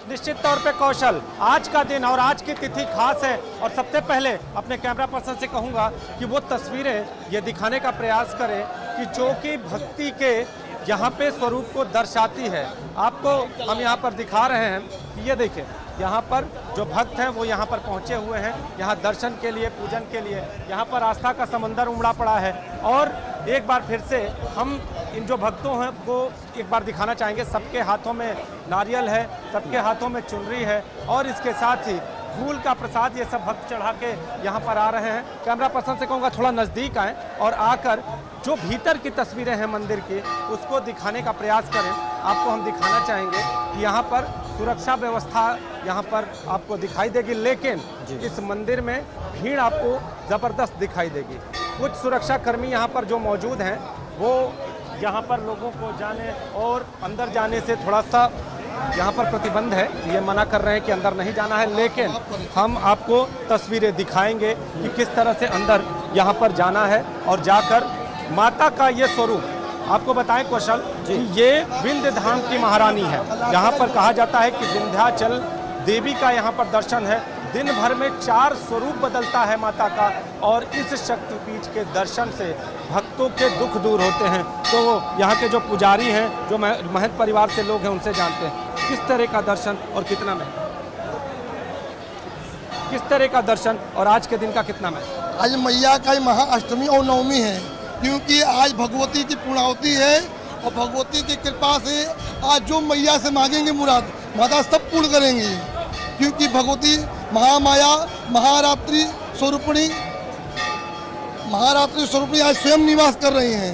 निश्चित तौर पे कौशल, आज का दिन और आज की तिथि खास है और सबसे पहले अपने कैमरा पर्सन से कहूँगा कि वो तस्वीरें ये दिखाने का प्रयास करें कि जो कि भक्ति के यहाँ पे स्वरूप को दर्शाती है। आपको हम यहाँ पर दिखा रहे हैं कि ये देखिए, यहाँ पर जो भक्त हैं वो यहाँ पर पहुँचे हुए हैं, यहाँ दर्शन के लिए, पूजन के लिए। यहाँ पर आस्था का समंदर उमड़ा पड़ा है और एक बार फिर से हम इन जो भक्तों हैं वो एक बार दिखाना चाहेंगे। सबके हाथों में नारियल है, सबके हाथों में चुनरी है और इसके साथ ही फूल का प्रसाद ये सब भक्त चढ़ा के यहाँ पर आ रहे हैं। कैमरा पर्सन से कहूँगा थोड़ा नज़दीक आएँ और आकर जो भीतर की तस्वीरें हैं मंदिर की उसको दिखाने का प्रयास करें। आपको हम दिखाना चाहेंगे कि यहाँ पर सुरक्षा व्यवस्था यहाँ पर आपको दिखाई देगी, लेकिन इस मंदिर में भीड़ आपको ज़बरदस्त दिखाई देगी। कुछ सुरक्षा कर्मी यहाँ पर जो मौजूद हैं वो यहाँ पर लोगों को जाने और अंदर जाने से थोड़ा सा यहाँ पर प्रतिबंध है, ये मना कर रहे हैं कि अंदर नहीं जाना है, लेकिन हम आपको तस्वीरें दिखाएंगे कि किस तरह से अंदर यहाँ पर जाना है और जाकर माता का ये स्वरूप आपको बताएं कौशल कि ये विंध्य धाम की महारानी है। यहाँ पर कहा जाता है कि विंध्याचल देवी का यहाँ पर दर्शन है। दिन भर में 4 स्वरूप बदलता है माता का और इस शक्तिपीठ के दर्शन से भक्तों के दुख दूर होते हैं। तो यहाँ के जो पुजारी हैं, जो महंत परिवार से लोग हैं, उनसे जानते हैं किस तरह का दर्शन और कितना महत्व, किस तरह का दर्शन और आज के दिन का कितना महत्व। आज मैया का महाअष्टमी और नवमी है, क्योंकि आज भगवती की पूर्णाहुति है और भगवती की कृपा से आज जो मैया से मांगेंगे मुराद माता सब पूर्ण करेंगी, क्योंकि भगवती महामाया महारात्रि स्वरूपिणी आज स्वयं निवास कर रही हैं।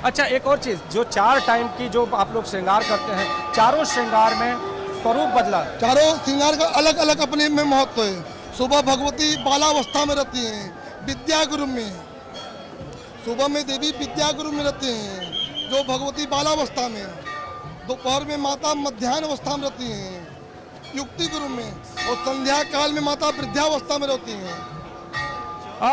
अच्छा, एक और चीज़, जो 4 टाइम की जो आप लोग श्रृंगार करते हैं, चारों श्रृंगार में स्वरूप बदला, चारों श्रृंगार का अलग अलग अपने में महत्व है। सुबह भगवती बालावस्था में रहती हैं, विद्यागुरु में, सुबह में देवी विद्यागुरु में रहते हैं जो भगवती बालावस्था में, दोपहर में माता मध्याह्न अवस्था में रहती हैं युक्ति गुरु में, और संध्या काल में माता वृद्धावस्था में रहती हैं।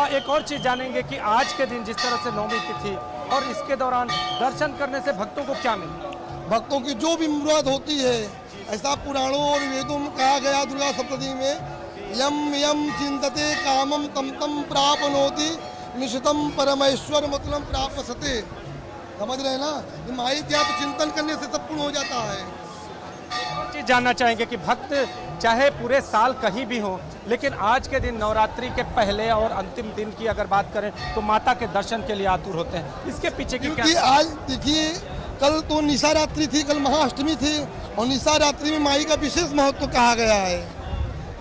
एक और चीज़ जानेंगे कि आज के दिन जिस तरह से नवमी तिथि और इसके दौरान दर्शन करने से भक्तों को क्या मिलता है। भक्तों की जो भी मुराद होती है, ऐसा पुराणों और वेदों में कहा गया दुर्गा सप्तशती में, यम यम चिंतते कामम तम तम प्राप्नोति निशितम परमेश्वर मतलब प्राप्यते। समझ रहे हैं ना, माई क्या तो चिंतन करने से सब पूर्ण हो जाता है। चीज़ जानना चाहेंगे कि भक्त चाहे पूरे साल कहीं भी हो, लेकिन आज के दिन नवरात्रि के पहले और अंतिम दिन की अगर बात करें तो माता के दर्शन के लिए आतुर होते हैं। इसके पीछे की क्या? आज देखिए, कल तो निशा रात्रि थी, कल महाअष्टमी थी और निशा रात्रि में माई का विशेष महत्व कहा गया है।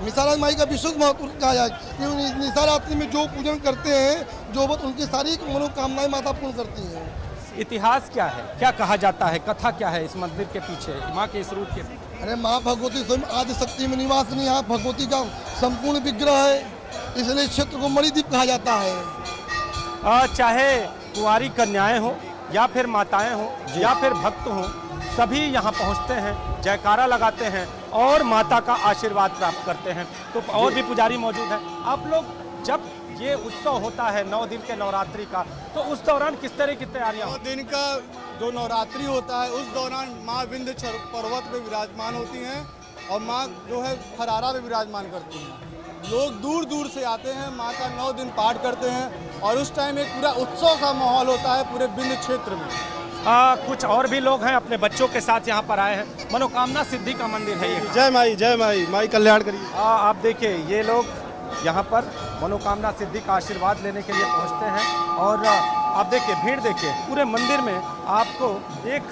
निशा माई का विशेष महत्व कहा जाए क्योंकि निशा रात्रि में जो पूजन करते हैं, जो बात उनकी सारी मनोकामनाएं माता पूर्ण करती हैं। इतिहास क्या है, क्या कहा जाता है, कथा क्या है इस मंदिर के पीछे, माँ के इस रूप के पीछे? अरे माँ भगवती स्वयं आदि शक्ति में निवास नहीं, यहाँ भगवती का संपूर्ण विग्रह है, इसलिए क्षेत्र को मणिद्वीप कहा जाता है। चाहे कुंवारी कन्याएं हो या फिर माताएं हो या फिर भक्त हो, सभी यहाँ पहुँचते हैं, जयकारा लगाते हैं और माता का आशीर्वाद प्राप्त करते हैं। तो और भी पुजारी मौजूद हैं। आप लोग जब ये उत्सव होता है 9 दिन के नवरात्रि का, तो उस दौरान किस तरह की तैयारियां? 9 दिन का जो नवरात्रि होता है उस दौरान माँ विंध्य पर्वत पे विराजमान होती हैं और माँ जो है खरारा पे विराजमान करती हैं। लोग दूर दूर से आते हैं, माँ का 9 दिन पाठ करते हैं और उस टाइम एक पूरा उत्सव का माहौल होता है पूरे विंध्य क्षेत्र में। कुछ और भी लोग हैं अपने बच्चों के साथ यहाँ पर आए हैं। मनोकामना सिद्धि का मंदिर है ये। जय माई, जय माई, माई कल्याण करिए। आप देखिए, ये लोग यहाँ पर मनोकामना सिद्धि का आशीर्वाद लेने के लिए पहुँचते हैं और आप देखिए, भीड़ देखिए, पूरे मंदिर में आपको एक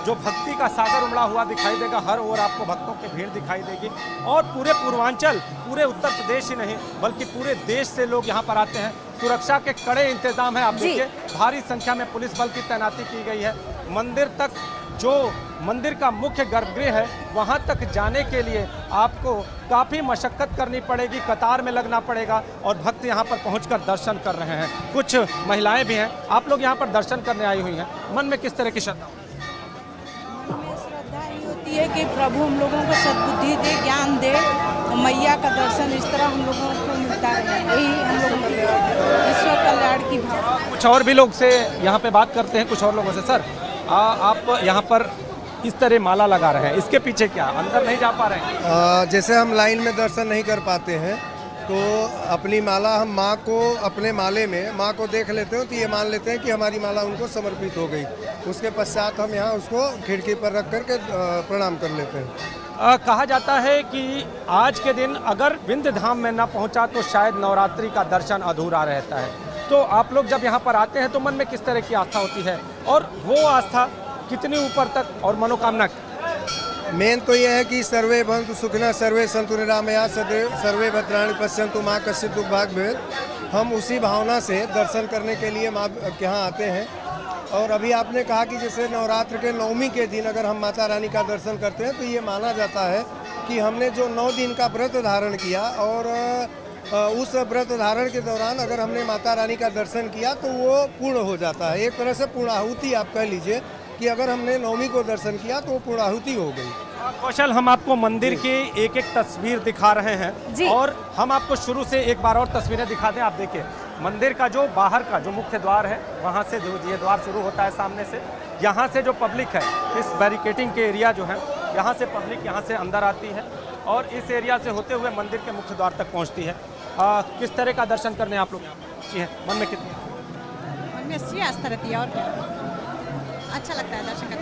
जो भक्ति का सागर उमड़ा हुआ दिखाई देगा। हर ओर आपको भक्तों की भीड़ दिखाई देगी और पूरे पूर्वांचल, पूरे उत्तर प्रदेश ही नहीं बल्कि पूरे देश से लोग यहाँ पर आते हैं। सुरक्षा के कड़े इंतजाम है। आप देखिए, भारी संख्या में पुलिस बल की तैनाती की गई है। मंदिर तक, जो मंदिर का मुख्य गर्भगृह है, वहां तक जाने के लिए आपको काफ़ी मशक्कत करनी पड़ेगी, कतार में लगना पड़ेगा और भक्त यहां पर पहुंचकर दर्शन कर रहे हैं। कुछ महिलाएं भी हैं। आप लोग यहां पर दर्शन करने आई हुई हैं, मन में किस तरह की श्रद्धा? मन में श्रद्धा ये होती है कि प्रभु हम लोगों को सद्बुद्धि दे, ज्ञान दे और मैया का दर्शन इस तरह हम लोगों को मिलता रहे, यही हम लोगों की ईश्वर कल्याण की भावना। कुछ और भी लोग से यहाँ पे बात करते हैं, कुछ और लोगों से। सर, आप यहाँ पर इस तरह माला लगा रहे हैं, इसके पीछे क्या, अंदर नहीं जा पा रहे हैं? जैसे हम लाइन में दर्शन नहीं कर पाते हैं तो अपनी माला हम माँ को अपने माले में माँ को देख लेते हो तो ये मान लेते हैं कि हमारी माला उनको समर्पित हो गई। उसके पश्चात हम यहाँ उसको खिड़की पर रख करके प्रणाम कर लेते हैं। कहा जाता है कि आज के दिन अगर विंध्य धाम में न पहुंचा तो शायद नवरात्रि का दर्शन अधूरा रहता है। तो आप लोग जब यहाँ पर आते हैं तो मन में किस तरह की आस्था होती है और वो आस्था कितनी ऊपर तक और मनोकामना? मेन तो यह है कि सर्वे भवन्तु सुखिनः सर्वे सन्तु निरामया सर्वे भद्राणि पश्यन्तु माँ कश्चित् दुःख भाग् भवेत्। हम उसी भावना से दर्शन करने के लिए माँ के यहाँ आते हैं। और अभी आपने कहा कि जैसे नवरात्र के 9वीं के दिन अगर हम माता रानी का दर्शन करते हैं तो ये माना जाता है कि हमने जो 9 दिन का व्रत धारण किया और उस व्रत धारण के दौरान अगर हमने माता रानी का दर्शन किया तो वो पूर्ण हो जाता है। एक तरह से पूर्णाहुति आप कह लीजिए कि अगर हमने 9वीं को दर्शन किया तो वो पूर्णाहुति हो गई। कौशल, हम आपको मंदिर की एक एक तस्वीर दिखा रहे हैं और हम आपको शुरू से एक बार और तस्वीरें दिखा दें। आप देखिए मंदिर का जो बाहर का जो मुख्य द्वार है, वहाँ से जो ये द्वार शुरू होता है सामने से, यहाँ से जो पब्लिक है इस बैरिकेटिंग के एरिया जो है, यहाँ से पब्लिक यहाँ से अंदर आती है और इस एरिया से होते हुए मंदिर के मुख्य द्वार तक पहुँचती है। किस तरह का दर्शन करने आप लोग जी हैं? मन में कितनी आस्था रहती है और क्या अच्छा लगता है दर्शन करना।